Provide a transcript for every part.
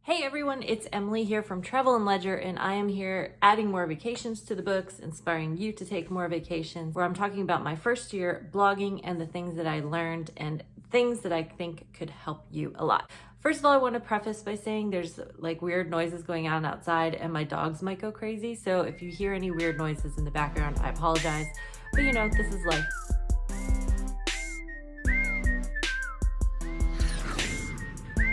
Hey everyone, it's Emily here from Travel and Ledger, and I am here adding more vacations to the books, inspiring you to take more vacations, where I'm talking about my first year blogging and the things that I learned and things that I think could help you a lot. First of all, I want to preface by saying there's like weird noises going on outside and my dogs might go crazy. So if you hear any weird noises in the background, I apologize, but you know, this is life.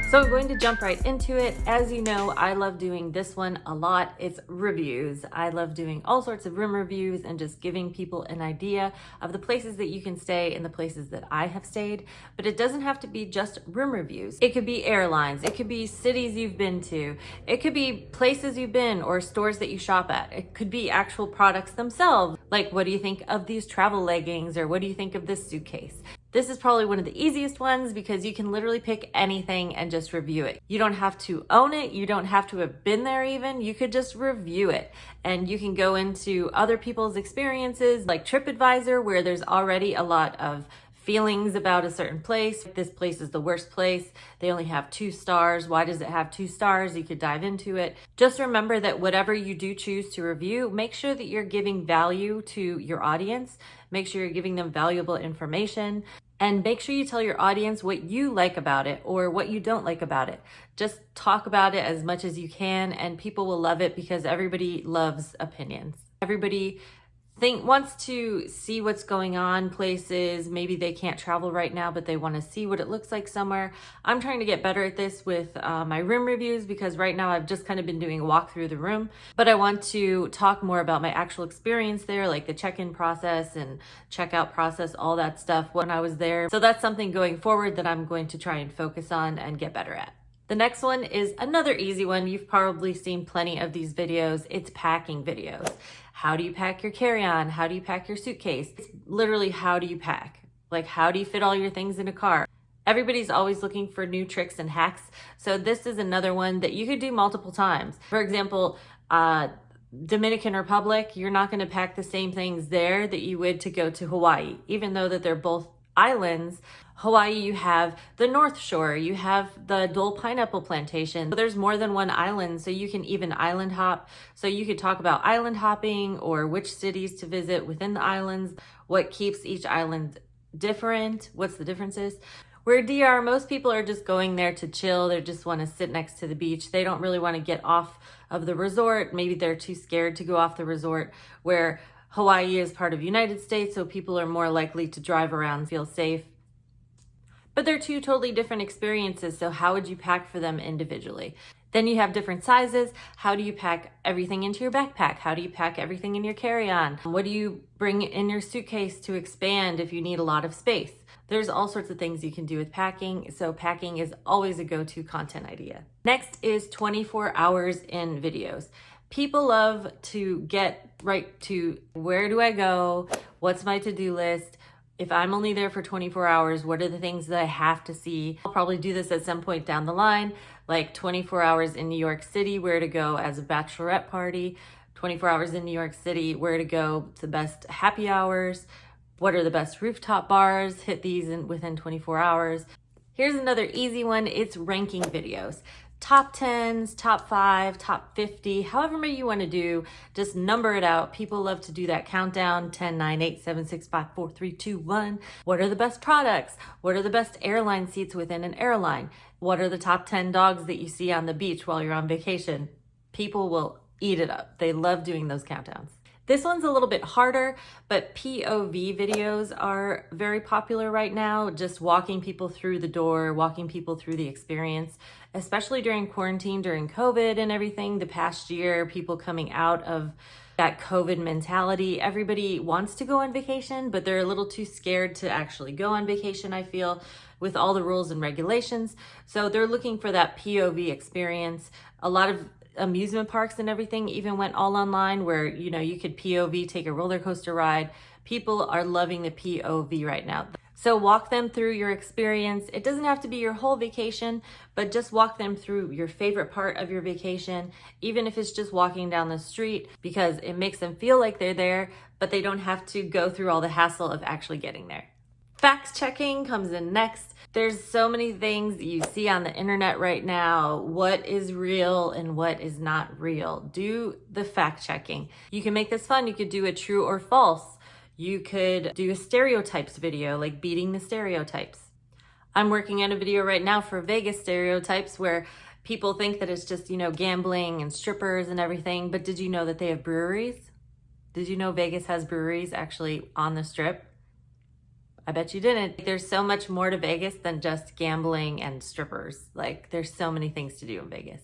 So I'm going to jump right into it. As you know, I love doing this one a lot. It's reviews. I love doing all sorts of room reviews and just giving people an idea of the places that you can stay and the places that I have stayed. But it doesn't have to be just room reviews. It could be airlines. It could be cities you've been to. It could be places you've been or stores that you shop at. It could be actual products themselves. Like, what do you think of these travel leggings? Or what do you think of this suitcase? This is probably one of the easiest ones because you can literally pick anything and just review it. You don't have to own it. You don't have to have been there even. You could just review it. And you can go into other people's experiences like TripAdvisor, where there's already a lot of feelings about a certain place. This place is the worst place. They only have 2 stars. Why does it have 2 stars? You could dive into it. Just remember that whatever you do choose to review, make sure that you're giving value to your audience. Make sure you're giving them valuable information. And make sure you tell your audience what you like about it or what you don't like about it. Just talk about it as much as you can, and people will love it because everybody loves opinions. Everybody wants to see what's going on places. Maybe they can't travel right now, but they want to see what it looks like somewhere. I'm trying to get better at this with my room reviews because right now I've just kind of been doing a walk through the room, but I want to talk more about my actual experience there, like the check-in process and checkout process, all that stuff when I was there. So that's something going forward that I'm going to try and focus on and get better at. The next one is another easy one. You've probably seen plenty of these videos. It's packing videos. How do you pack your carry-on? How do you pack your suitcase? It's literally, how do you pack? Like, how do you fit all your things in a car? Everybody's always looking for new tricks and hacks. So this is another one that you could do multiple times. For example, Dominican Republic, you're not going to pack the same things there that you would to go to Hawaii, even though that they're both islands. Hawaii, you have the North Shore, you have the Dole Pineapple Plantation. So there's more than one island, so you can even island hop. So you could talk about island hopping or which cities to visit within the islands, what keeps each island different, what's the differences. Where DR, most people are just going there to chill. They just want to sit next to the beach. They don't really want to get off of the resort. Maybe they're too scared to go off the resort. Where Hawaii is part of the United States, so people are more likely to drive around and feel safe. But they're 2 totally different experiences, so how would you pack for them individually? Then you have different sizes. How do you pack everything into your backpack? How do you pack everything in your carry-on? What do you bring in your suitcase to expand if you need a lot of space? There's all sorts of things you can do with packing, so packing is always a go-to content idea. Next is 24 hours in videos. People love to get right to, where do I go? What's my to-do list? If I'm only there for 24 hours, what are the things that I have to see? I'll probably do this at some point down the line, like 24 hours in New York City, where to go as a bachelorette party, 24 hours in New York City, where to go to the best happy hours, what are the best rooftop bars, hit these within 24 hours. Here's another easy one, it's ranking videos. Top 10s, top 5, top 50, however many you want to do, just number it out. People love to do that countdown, 10, 9, 8, 7, 6, 5, 4, 3, 2, 1. What are the best products? What are the best airline seats within an airline? What are the top 10 dogs that you see on the beach while you're on vacation? People will eat it up. They love doing those countdowns. This one's a little bit harder, but POV videos are very popular right now, just walking people through the door, walking people through the experience, especially during quarantine, during COVID and everything, the past year, people coming out of that COVID mentality. Everybody wants to go on vacation, but they're a little too scared to actually go on vacation, I feel, with all the rules and regulations. So they're looking for that POV experience. A lot of amusement parks and everything even went all online where, you know, you could POV, take a roller coaster ride. People are loving the POV right now. So walk them through your experience. It doesn't have to be your whole vacation, but just walk them through your favorite part of your vacation, even if it's just walking down the street, because it makes them feel like they're there, but they don't have to go through all the hassle of actually getting there. Fact checking comes in next. There's so many things that you see on the internet right now. What is real and what is not real? Do the fact checking. You can make this fun. You could do a true or false. You could do a stereotypes video, like beating the stereotypes. I'm working on a video right now for Vegas stereotypes where people think that it's just, gambling and strippers and everything. But did you know that they have breweries? Did you know Vegas has breweries actually on the strip? I bet you didn't. There's so much more to Vegas than just gambling and strippers. Like, there's so many things to do in Vegas.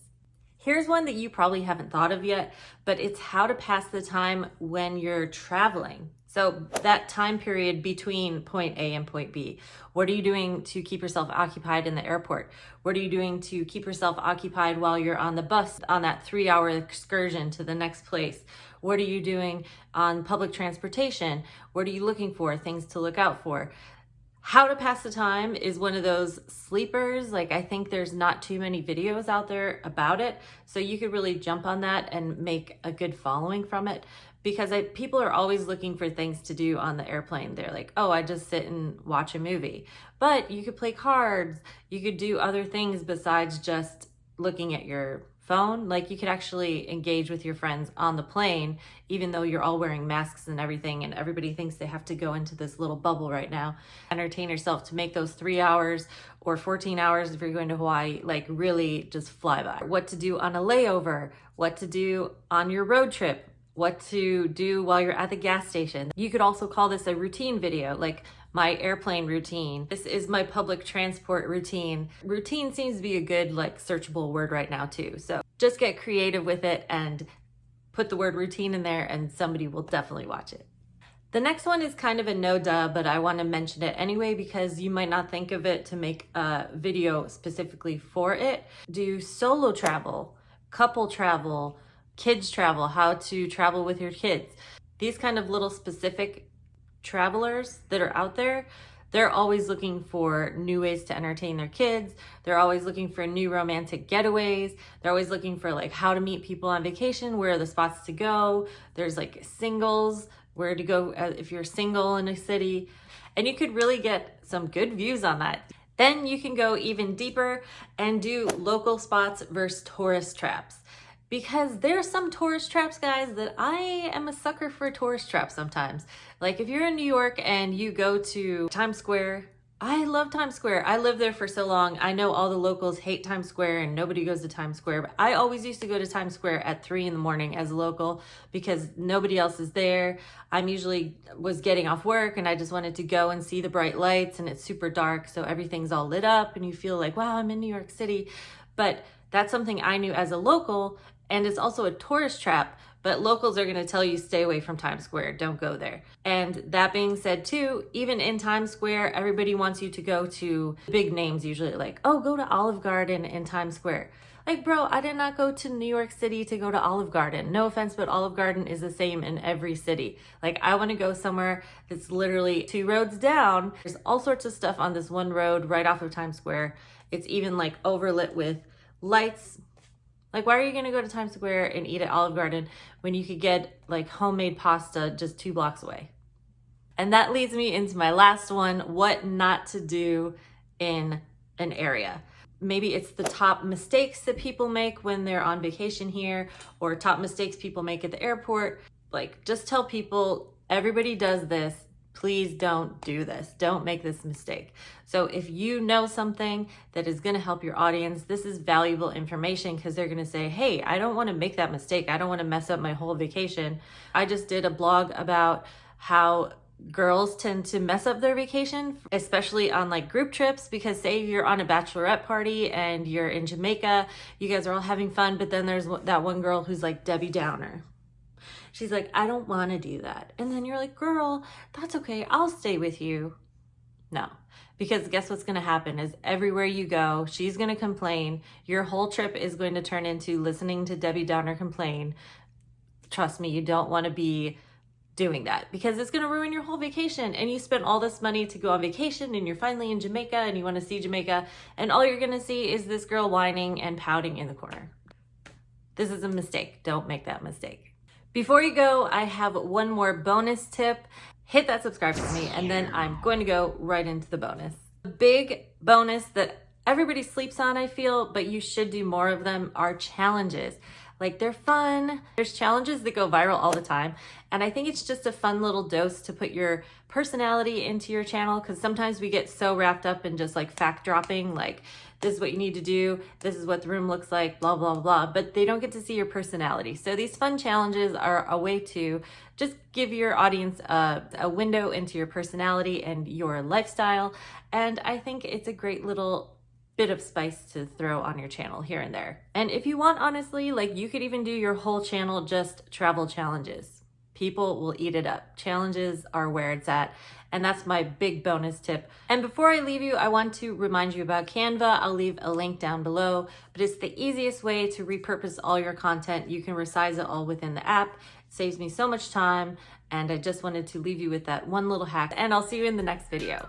Here's one that you probably haven't thought of yet, but it's how to pass the time when you're traveling. So that time period between point A and point B, what are you doing to keep yourself occupied in the airport? What are you doing to keep yourself occupied while you're on the bus on that 3-hour excursion to the next place? What are you doing on public transportation? What are you looking for? Things to look out for. How to pass the time is one of those sleepers. Like, I think there's not too many videos out there about it. So you could really jump on that and make a good following from it. Because people are always looking for things to do on the airplane. They're like, oh, I just sit and watch a movie. But you could play cards. You could do other things besides just looking at your phone. Like, you could actually engage with your friends on the plane, even though you're all wearing masks and everything, and everybody thinks they have to go into this little bubble right now. Entertain yourself to make those 3 hours or 14 hours if you're going to Hawaii, like, really just fly by. What to do on a layover, what to do on your road trip, what to do while you're at the gas station. You could also call this a routine video, like my airplane routine. This is my public transport routine. Routine seems to be a good, searchable word right now too. So just get creative with it and put the word routine in there and somebody will definitely watch it. The next one is kind of a no-duh, but I want to mention it anyway because you might not think of it to make a video specifically for it. Do solo travel, couple travel, kids travel, how to travel with your kids. These kind of little specific travelers that are out there, they're always looking for new ways to entertain their kids. They're always looking for new romantic getaways. They're always looking for how to meet people on vacation, where are the spots to go. There's singles, where to go if you're single in a city. And you could really get some good views on that. Then you can go even deeper and do local spots versus tourist traps. Because there's some tourist traps, guys, that I am a sucker for tourist traps sometimes. Like, if you're in New York and you go to Times Square, I love Times Square. I lived there for so long. I know all the locals hate Times Square and nobody goes to Times Square. But I always used to go to Times Square at 3 in the morning as a local because nobody else is there. I'm usually was getting off work and I just wanted to go and see the bright lights, and it's super dark. So everything's all lit up and you feel like, wow, I'm in New York City. But that's something I knew as a local. And it's also a tourist trap, but locals are gonna tell you stay away from Times Square, don't go there. And that being said too, even in Times Square, everybody wants you to go to big names usually, like, oh, go to Olive Garden in Times Square. Like, bro, I did not go to New York City to go to Olive Garden. No offense, but Olive Garden is the same in every city. Like, I wanna go somewhere that's literally 2 roads down. There's all sorts of stuff on this one road right off of Times Square. It's even overlit with lights. Like, why are you gonna go to Times Square and eat at Olive Garden when you could get homemade pasta just 2 blocks away? And that leads me into my last one, what not to do in an area. Maybe it's the top mistakes that people make when they're on vacation here, or top mistakes people make at the airport. Just tell people, everybody does this. Please don't do this. Don't make this mistake. So if you know something that is going to help your audience, this is valuable information because they're going to say, hey, I don't want to make that mistake. I don't want to mess up my whole vacation. I just did a blog about how girls tend to mess up their vacation, especially on group trips, because say you're on a bachelorette party and you're in Jamaica, you guys are all having fun, but then there's that one girl who's Debbie Downer. She's like, I don't want to do that. And then you're like, girl, that's okay. I'll stay with you. No, because guess what's going to happen is everywhere you go, she's going to complain. Your whole trip is going to turn into listening to Debbie Downer complain. Trust me, you don't want to be doing that because it's going to ruin your whole vacation. And you spent all this money to go on vacation and you're finally in Jamaica and you want to see Jamaica. And all you're going to see is this girl whining and pouting in the corner. This is a mistake. Don't make that mistake. Before you go, I have one more bonus tip. hit that subscribe for me, and then I'm going to go right into the bonus. The big bonus that everybody sleeps on, I feel, but you should do more of them, are challenges. Like, they're fun. There's challenges that go viral all the time. And I think it's just a fun little dose to put your personality into your channel, because sometimes we get so wrapped up in just like fact dropping, like this is what you need to do, this is what the room looks like, blah, blah, blah, but they don't get to see your personality. So these fun challenges are a way to just give your audience a window into your personality and your lifestyle. And I think it's a great little bit of spice to throw on your channel here and there. And if you want, honestly, like, you could even do your whole channel just travel challenges. People will eat it up. Challenges are where it's at. And that's my big bonus tip. And before I leave you, I want to remind you about Canva. I'll leave a link down below, but it's the easiest way to repurpose all your content. You can resize it all within the app. It saves me so much time. And I just wanted to leave you with that one little hack, and I'll see you in the next video.